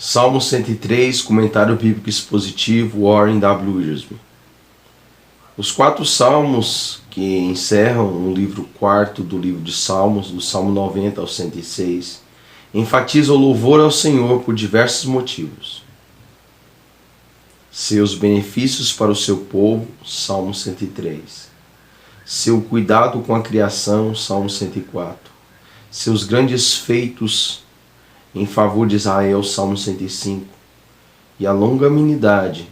Salmo 103, comentário bíblico expositivo, Warren W. Wiersbe. Os 4 salmos que encerram o livro 4 do livro de Salmos, do Salmo 90 ao 106, enfatizam o louvor ao Senhor por diversos motivos. Seus benefícios para o seu povo, Salmo 103. Seu cuidado com a criação, Salmo 104. Seus grandes feitos em favor de Israel, Salmo 105, e a longanimidade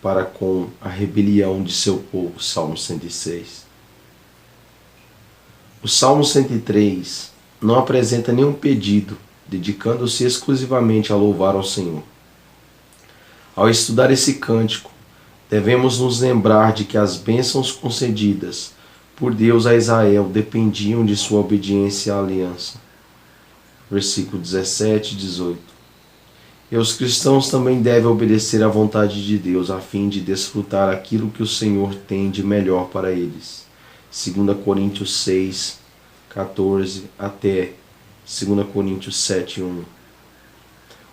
para com a rebelião de seu povo, Salmo 106. O Salmo 103 não apresenta nenhum pedido, dedicando-se exclusivamente a louvar ao Senhor. Ao estudar esse cântico, devemos nos lembrar de que as bênçãos concedidas por Deus a Israel dependiam de sua obediência à aliança. Versículo 17 e 18. E os cristãos também devem obedecer à vontade de Deus a fim de desfrutar aquilo que o Senhor tem de melhor para eles. 2 Coríntios 6, 14 até 2 Coríntios 7, 1.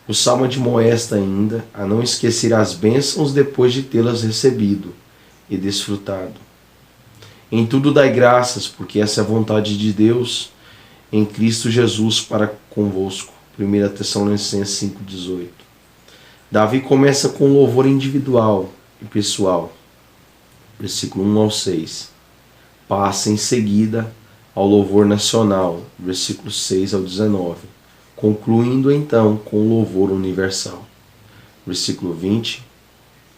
O Salmo admoesta ainda a não esquecer as bênçãos depois de tê-las recebido e desfrutado. Em tudo dai graças, porque essa é a vontade de Deus em Cristo Jesus para convosco. 1 Tessalonicenses 5,18. Davi começa com louvor individual e pessoal. Versículo 1 ao 6. Passa em seguida ao louvor nacional. Versículo 6 ao 19. Concluindo então com o louvor universal. Versículo 20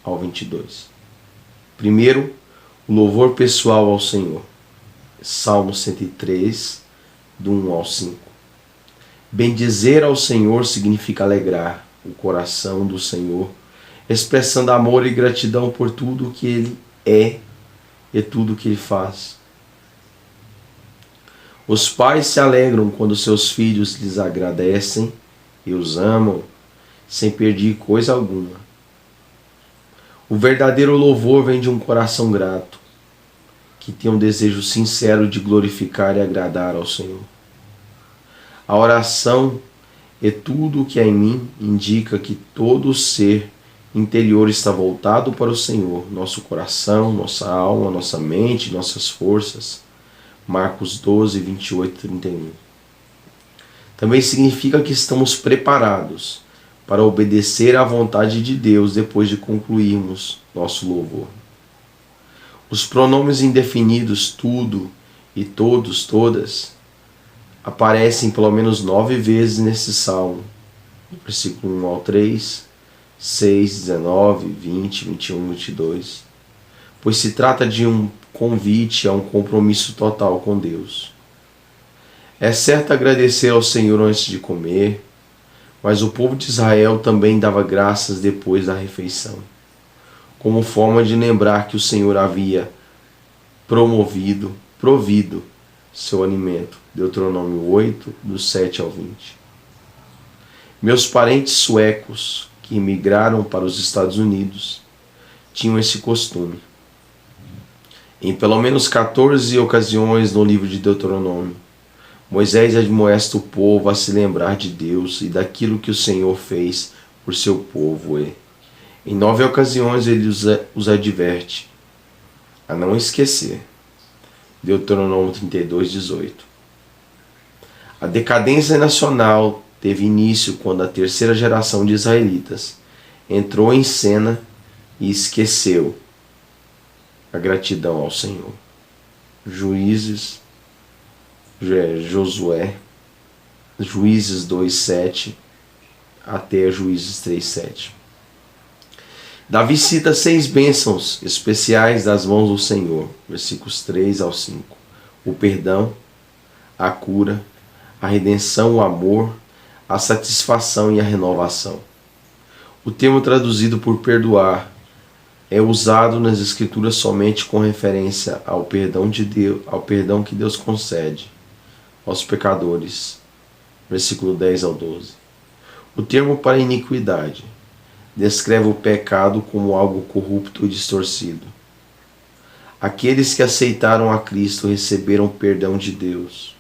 ao 22. Primeiro, o louvor pessoal ao Senhor. Salmo 103, do 1 ao 5. Bendizer ao Senhor significa alegrar o coração do Senhor, expressando amor e gratidão por tudo que Ele é e tudo que Ele faz. Os pais se alegram quando seus filhos lhes agradecem e os amam, sem perder coisa alguma. O verdadeiro louvor vem de um coração grato, que tem um desejo sincero de glorificar e agradar ao Senhor. A oração e tudo o que há em mim indica que todo o ser interior está voltado para o Senhor, nosso coração, nossa alma, nossa mente, nossas forças. Marcos 12, 28 e 31. Também significa que estamos preparados para obedecer à vontade de Deus depois de concluirmos nosso louvor. Os pronomes indefinidos tudo e todos, todas, aparecem pelo menos 9 vezes nesse salmo. Versículo 1 ao 3, 6, 19, 20, 21, 22. Pois se trata de um convite a um compromisso total com Deus. É certo agradecer ao Senhor antes de comer, mas o povo de Israel também dava graças depois da refeição, como forma de lembrar que o Senhor havia provido seu alimento. Deuteronômio 8, do 7 ao 20. Meus parentes suecos que emigraram para os Estados Unidos tinham esse costume. Em pelo menos 14 ocasiões no livro de Deuteronômio, Moisés admoesta o povo a se lembrar de Deus e daquilo que o Senhor fez por seu povo e, em 9 ocasiões, ele os adverte a não esquecer. Deuteronômio 32, 18. A decadência nacional teve início quando a terceira geração de israelitas entrou em cena e esqueceu a gratidão ao Senhor. Josué, Juízes 2:7 até Juízes 3:7. Davi cita 6 bênçãos especiais das mãos do Senhor, versículos 3 ao 5. O perdão, a cura, a redenção, o amor, a satisfação e a renovação. O termo traduzido por perdoar é usado nas Escrituras somente com referência ao perdão de Deus, ao perdão que Deus concede aos pecadores. Versículo 10 ao 12. O termo para iniquidade descreve o pecado como algo corrupto e distorcido. Aqueles que aceitaram a Cristo receberam o perdão de Deus.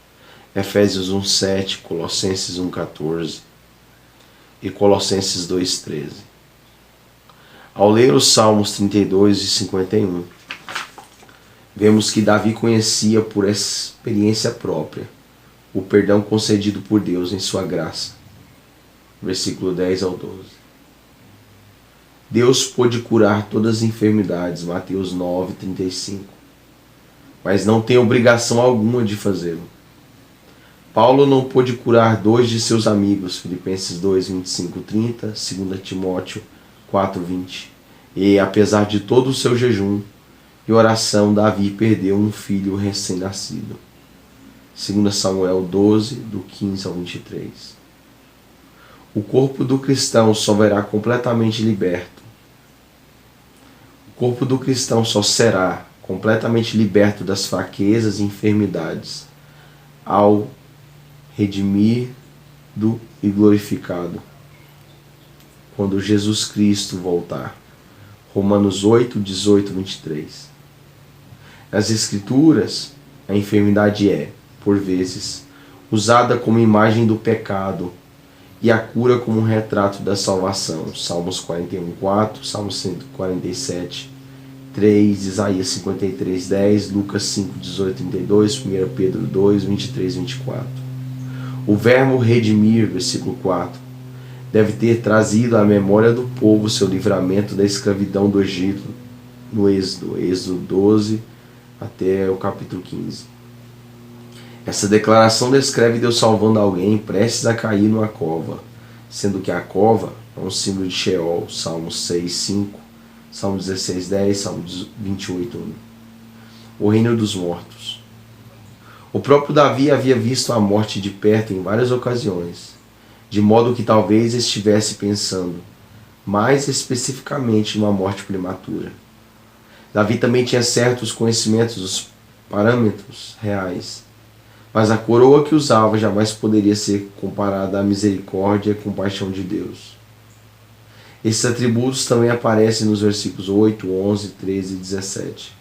Efésios 1:7, Colossenses 1:14. e Colossenses 2,13. Ao ler os Salmos 32 e 51, vemos que Davi conhecia por experiência própria o perdão concedido por Deus em sua graça. Versículo 10 ao 12. Deus pôde curar todas as enfermidades, Mateus 9:35, mas não tem obrigação alguma de fazê-lo. Paulo não pôde curar 2 de seus amigos, Filipenses 2:25-30, 2 Timóteo 4:20. E, apesar de todo o seu jejum e oração, Davi perdeu um filho recém-nascido. 2 Samuel 12, do 15 ao 23. O corpo do cristão só verá completamente liberto. O corpo do cristão só será completamente liberto das fraquezas e enfermidades ao redimido e glorificado quando Jesus Cristo voltar. Romanos 8, 18, 23. Nas Escrituras, a enfermidade é, por vezes, usada como imagem do pecado e a cura como um retrato da salvação. Salmos 41:4, Salmos 147, 3, Isaías 53:10, Lucas 5:18-32, 1 Pedro 2:23-24. O verbo redimir, versículo 4, deve ter trazido à memória do povo seu livramento da escravidão do Egito no Êxodo 12 até o capítulo 15. Essa declaração descreve Deus salvando alguém prestes a cair numa cova, sendo que a cova é um símbolo de Sheol, Salmos 6:5, Salmo 16:10, Salmo 28:1. O reino dos mortos. O próprio Davi havia visto a morte de perto em várias ocasiões, de modo que talvez estivesse pensando mais especificamente numa morte prematura. Davi também tinha certos conhecimentos dos parâmetros reais, mas a coroa que usava jamais poderia ser comparada à misericórdia e compaixão de Deus. Esses atributos também aparecem nos versículos 8, 11, 13 e 17.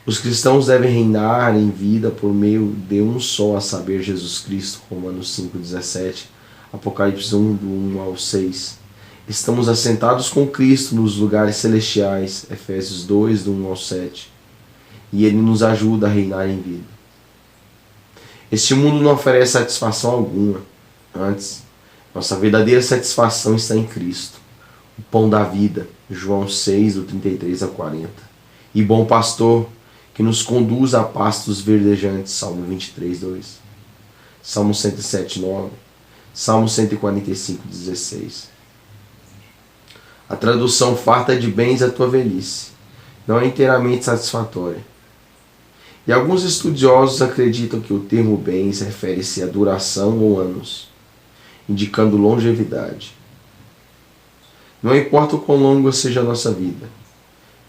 Os cristãos devem reinar em vida por meio de um só, a saber, Jesus Cristo, Romanos 5:17, Apocalipse 1, do 1 ao 6. Estamos assentados com Cristo nos lugares celestiais, Efésios 2, do 1 ao 7. E Ele nos ajuda a reinar em vida. Este mundo não oferece satisfação alguma. Antes, nossa verdadeira satisfação está em Cristo, o pão da vida, João 6, do 33 a 40. E bom pastor, que nos conduz a pastos verdejantes, Salmo 23, 2. Salmo 107, 9. Salmo 145, 16. A tradução farta de bens a tua velhice não é inteiramente satisfatória. E alguns estudiosos acreditam que o termo bens refere-se a duração ou anos, indicando longevidade. Não importa o quão longa seja a nossa vida,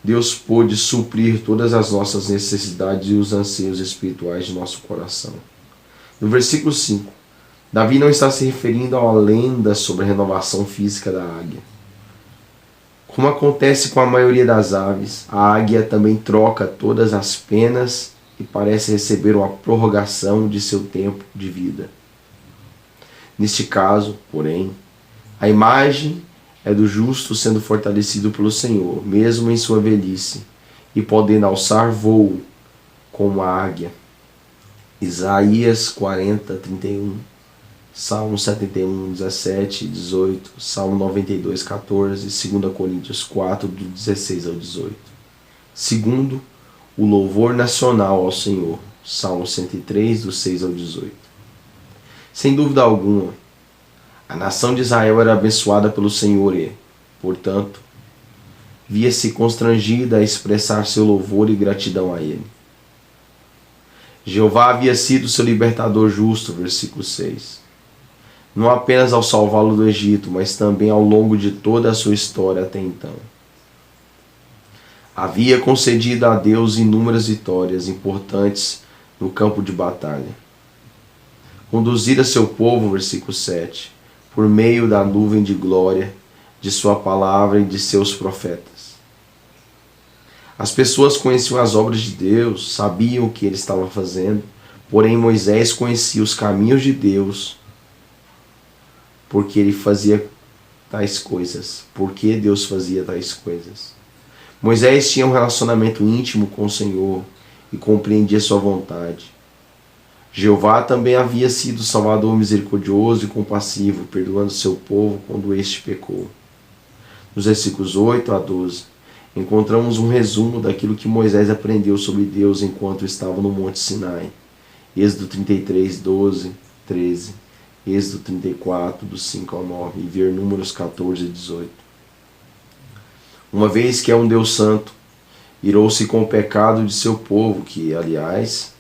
Deus pôde suprir todas as nossas necessidades e os anseios espirituais de nosso coração. No versículo 5, Davi não está se referindo a uma lenda sobre a renovação física da águia. Como acontece com a maioria das aves, a águia também troca todas as penas e parece receber uma prorrogação de seu tempo de vida. Neste caso, porém, a imagem é do justo sendo fortalecido pelo Senhor, mesmo em sua velhice, e podendo alçar voo como a águia. Isaías 40, 31, Salmo 71, 17 e 18, Salmo 92, 14, 2 Coríntios 4, do 16 ao 18. Segundo, o louvor nacional ao Senhor, Salmo 103, do 6 ao 18. Sem dúvida alguma, a nação de Israel era abençoada pelo Senhor e, portanto, via-se constrangida a expressar seu louvor e gratidão a Ele. Jeová havia sido seu libertador justo, versículo 6. Não apenas ao salvá-lo do Egito, mas também ao longo de toda a sua história até então. Havia concedido a Deus inúmeras vitórias importantes no campo de batalha. Conduzir a seu povo, versículo 7, por meio da nuvem de glória de sua palavra e de seus profetas. As pessoas conheciam as obras de Deus, sabiam o que ele estava fazendo, porém Moisés conhecia os caminhos de Deus, porque ele fazia tais coisas? Por que Deus fazia tais coisas? Moisés tinha um relacionamento íntimo com o Senhor e compreendia sua vontade. Jeová também havia sido Salvador misericordioso e compassivo, perdoando seu povo quando este pecou. Nos versículos 8 a 12, encontramos um resumo daquilo que Moisés aprendeu sobre Deus enquanto estava no Monte Sinai. Êxodo 33, 12, 13. Êxodo 34, do 5 ao 9. E ver Números 14 e 18. Uma vez que é um Deus santo, irou-se com o pecado de seu povo, que, aliás,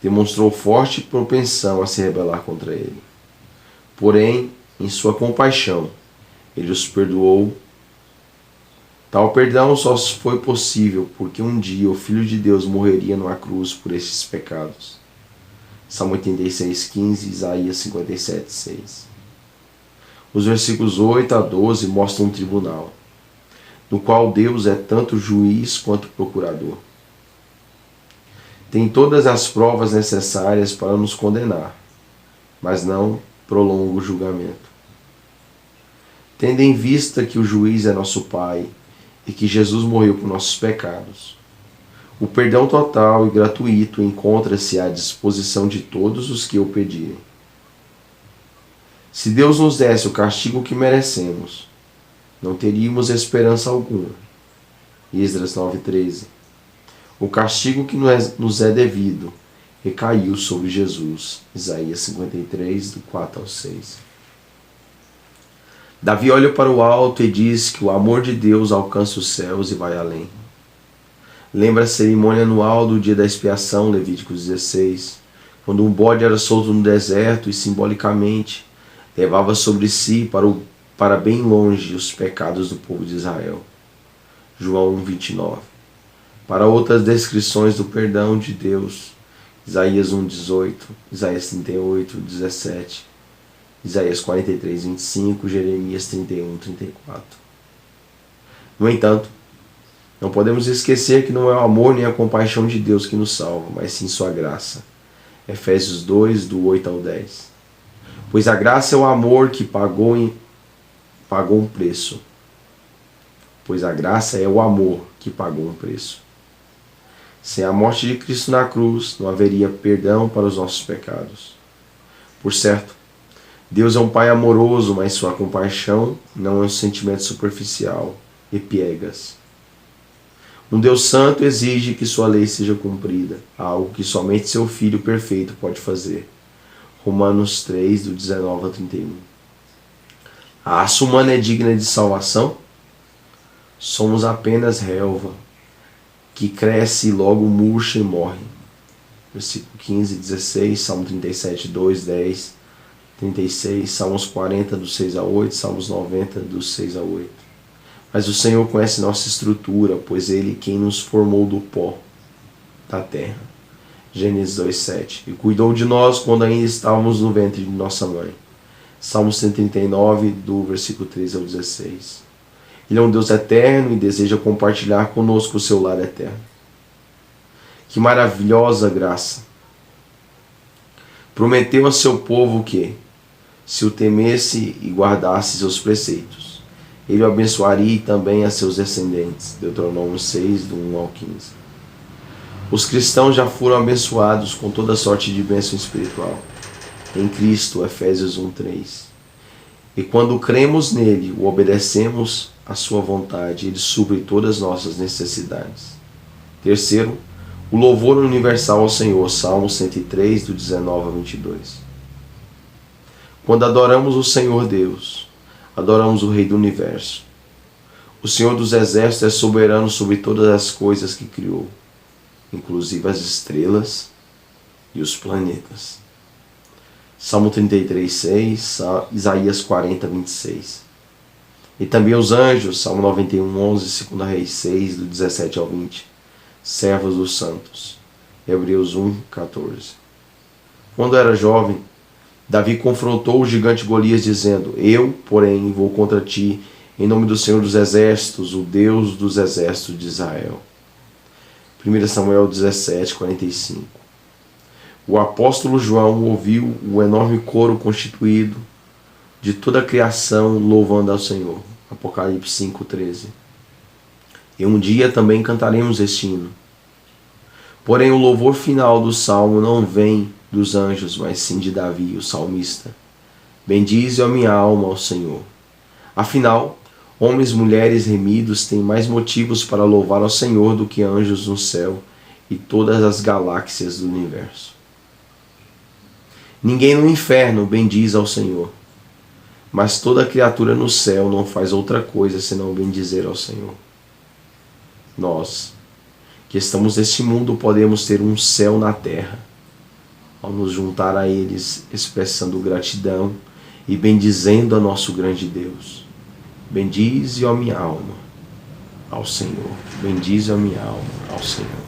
demonstrou forte propensão a se rebelar contra ele. Porém, em sua compaixão, ele os perdoou. Tal perdão só foi possível porque um dia o Filho de Deus morreria numa cruz por estes pecados. Salmo 86, 15, Isaías 57, 6. Os versículos 8 a 12 mostram um tribunal, no qual Deus é tanto juiz quanto procurador. Tem todas as provas necessárias para nos condenar, mas não prolonga o julgamento. Tendo em vista que o juiz é nosso Pai e que Jesus morreu por nossos pecados, o perdão total e gratuito encontra-se à disposição de todos os que o pedirem. Se Deus nos desse o castigo que merecemos, não teríamos esperança alguma. Esdras 9:13. O castigo que nos é devido recaiu sobre Jesus. Isaías 53, do 4 ao 6. Davi olha para o alto e diz que o amor de Deus alcança os céus e vai além. Lembra a cerimônia anual do dia da expiação, Levíticos 16, quando um bode era solto no deserto e simbolicamente levava sobre si para bem longe os pecados do povo de Israel. João 1:29. Para outras descrições do perdão de Deus, Isaías 1:18, Isaías 38:17, Isaías 43:25, Jeremias 31:34. No entanto, não podemos esquecer que não é o amor nem a compaixão de Deus que nos salva, mas sim sua graça. Efésios 2, do 8 ao 10. Pois a graça é o amor que pagou um preço. Pois a graça é o amor que pagou um preço. Sem a morte de Cristo na cruz, não haveria perdão para os nossos pecados. Por certo, Deus é um Pai amoroso, mas sua compaixão não é um sentimento superficial e piegas. Um Deus santo exige que sua lei seja cumprida, algo que somente seu Filho perfeito pode fazer. Romanos 3, do 19 ao 31. A raça humana é digna de salvação? Somos apenas relva, que cresce e logo murcha e morre. Versículo 15, 16, Salmo 37, 2, 10, 36, Salmos 40, do 6 a 8, Salmos 90, do 6 a 8. Mas o Senhor conhece nossa estrutura, pois Ele quem nos formou do pó da terra. Gênesis 2:7. E cuidou de nós quando ainda estávamos no ventre de nossa mãe. Salmo 139, do versículo 13 ao 16. Ele é um Deus eterno e deseja compartilhar conosco o seu lar eterno. Que maravilhosa graça! Prometeu a seu povo que, se o temesse e guardasse seus preceitos, ele o abençoaria e também a seus descendentes. Deuteronômio 6, do 1 ao 15. Os cristãos já foram abençoados com toda sorte de bênção espiritual em Cristo, Efésios 1:3. E quando cremos nele, o obedecemos à sua vontade, ele supre todas as nossas necessidades. Terceiro, o louvor universal ao Senhor, Salmo 103, do 19 ao 22. Quando adoramos o Senhor Deus, adoramos o Rei do Universo. O Senhor dos Exércitos é soberano sobre todas as coisas que criou, inclusive as estrelas e os planetas. Salmo 33, 6, Isaías 40, 26. E também os anjos, Salmo 91, 11, 2 Reis 6, do 17 ao 20. Servos dos santos, Hebreus 1, 14. Quando era jovem, Davi confrontou o gigante Golias dizendo: Eu, porém, vou contra ti, em nome do Senhor dos Exércitos, o Deus dos Exércitos de Israel. 1 Samuel 17, 45. O apóstolo João ouviu o enorme coro constituído de toda a criação louvando ao Senhor. Apocalipse 5:13. E um dia também cantaremos este hino. Porém, o louvor final do salmo não vem dos anjos, mas sim de Davi, o salmista. Bendize a minha alma ao Senhor. Afinal, homens e mulheres remidos têm mais motivos para louvar ao Senhor do que anjos no céu e todas as galáxias do universo. Ninguém no inferno bendiz ao Senhor, mas toda criatura no céu não faz outra coisa senão bendizer ao Senhor. Nós, que estamos neste mundo, podemos ter um céu na terra, ao nos juntar a eles, expressando gratidão e bendizendo a nosso grande Deus. Bendize a minha alma ao Senhor. Bendize a minha alma ao Senhor.